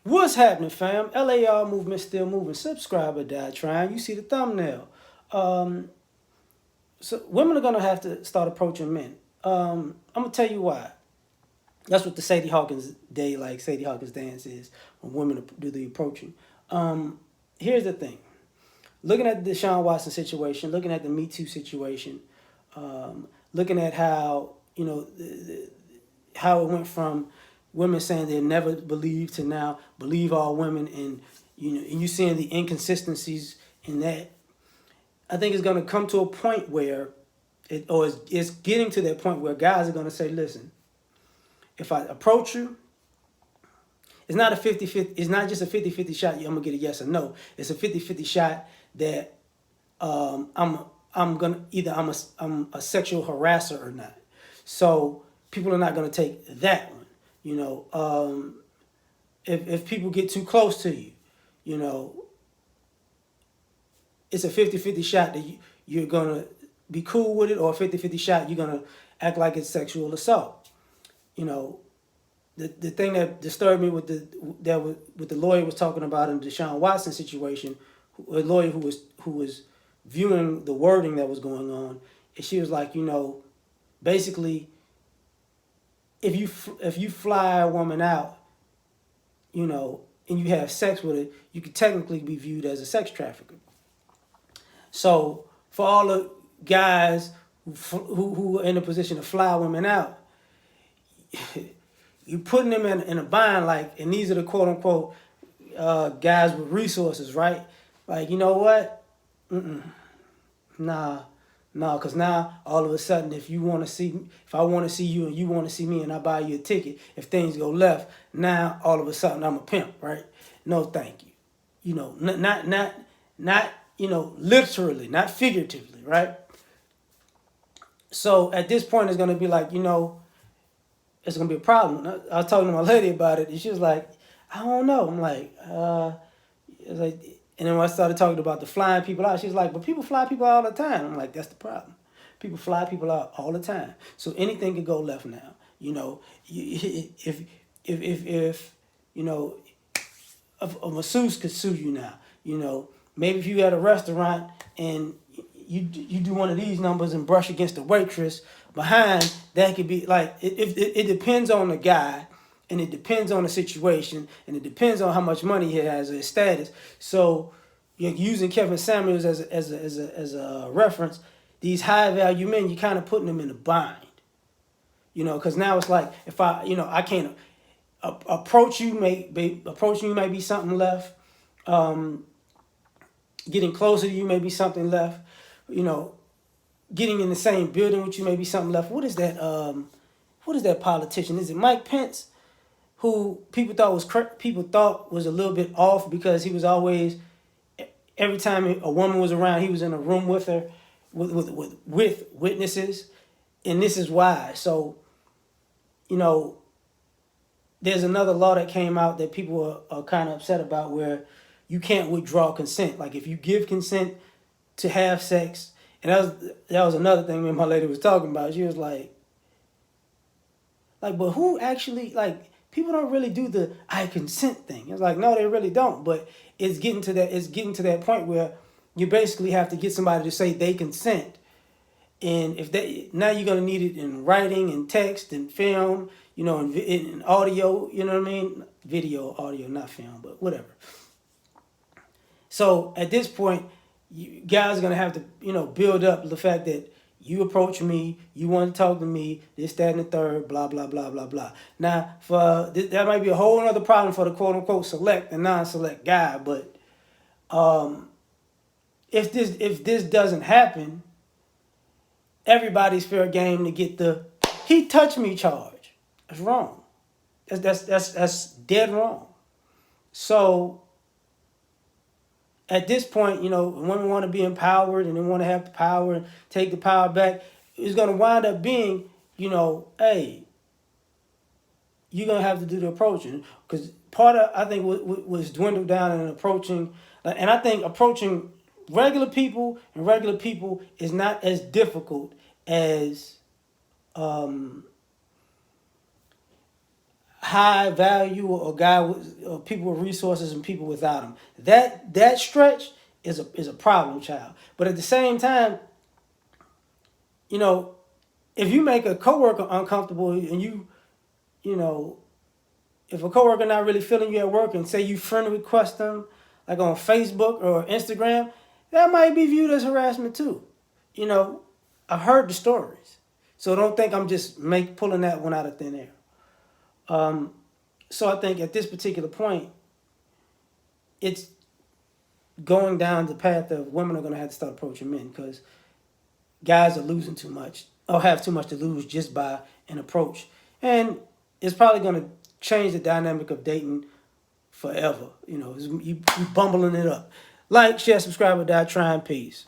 What's happening, fam? L.A.R. movement still moving. Subscriber die trying. You see the thumbnail. Um, so women are gonna have to start approaching men. I'm gonna tell you why. That's what the Sadie Hawkins day, like Sadie Hawkins dance, is when women do the approaching. Um, Here's the thing: looking at the Deshaun Watson situation, looking at the Me Too situation, looking at how how it went from women saying they never believed to now believe all women, and and you seeing the inconsistencies in that. I think it's going to come to a point where it's getting to that point where guys are going to say, listen, if I approach you, it's not a 50-50, it's not just a 50-50 shot, I'm going to get a yes or no. It's a 50-50 shot that I'm going to either I'm a sexual harasser or not. So people are not going to take that one. If people get too close to you, you know, it's a 50-50 shot that you're going to be cool with it, or a 50-50 shot you're going to act like it's sexual assault. You know, the thing that disturbed me with the lawyer was talking about in the Deshaun Watson situation, a lawyer who was viewing the wording that was going on, and she was like, basically, if you fly a woman out, and you have sex with it, you could technically be viewed as a sex trafficker. So for all the guys who are in a position to fly women out, you're putting them in a bind, like, and these are the quote unquote guys with resources, right? Like, you know what? Nah, no, because now all of a sudden, if I want to see you and you want to see me, and I buy you a ticket, if things go left, now all of a sudden I'm a pimp, right? No, thank you. Not literally, not figuratively, right? So at this point, it's gonna be like, it's gonna be a problem. I was talking to my lady about it, and she was like, I don't know. I'm like, it's like, and then when I started talking about the flying people out, she's like, but people fly people out all the time. I'm like, that's the problem. People fly people out all the time. So anything could go left now. If a masseuse could sue you now. Maybe if you had a restaurant and you do one of these numbers and brush against the waitress behind, that could be like it depends on the guy, and it depends on the situation, and it depends on how much money he has or his status. So you're using Kevin Samuels as a reference. These high value men, you're kind of putting them in a bind. Because now it's like, if I can't approach you, approaching you may be something left. Getting closer to you may be something left. Getting in the same building with you may be something left. What is that? What is that politician? Is it Mike Pence, who people thought was a little bit off because he was always, every time a woman was around, he was in a room with her, with witnesses, and this is why. So, there's another law that came out that people are kind of upset about, where you can't withdraw consent. Like, if you give consent to have sex, and that was another thing me and my lady was talking about. She was like, but who actually, like, people don't really do the I consent thing. It's like, no, they really don't. But it's getting to that point where you basically have to get somebody to say they consent. And if now you're gonna need it in writing and text and film, in audio, you know what I mean? Video, audio, not film, but whatever. So at this point, you guys are gonna have to, build up the fact that you approach me, you want to talk to me, this, that, and the third, blah, blah, blah, blah, blah. Now, that might be a whole other problem for the quote unquote select and non-select guy. But if this doesn't happen, everybody's fair game to get the he touched me charge. That's wrong. That's dead wrong. So at this point, women want to be empowered and they want to have the power and take the power back. It's going to wind up being, hey, you're going to have to do the approaching. Because part of, I think, what was dwindled down in approaching, and I think approaching regular people is not as difficult as, high value or guy with or people with resources and people without them. That stretch is a problem child. But at the same time, you know, if you make a coworker uncomfortable and you know, if a coworker not really feeling you at work and say you friend request them like on Facebook or Instagram, that might be viewed as harassment too. You know, I've heard the stories, so don't think I'm just pulling that one out of thin air. Um, so I think at this particular point, it's going down the path of women are going to have to start approaching men because guys are losing too much or have too much to lose just by an approach, and it's probably going to change the dynamic of dating forever. You know, you bumbling it up. Like, share, subscribe, or die trying. Peace.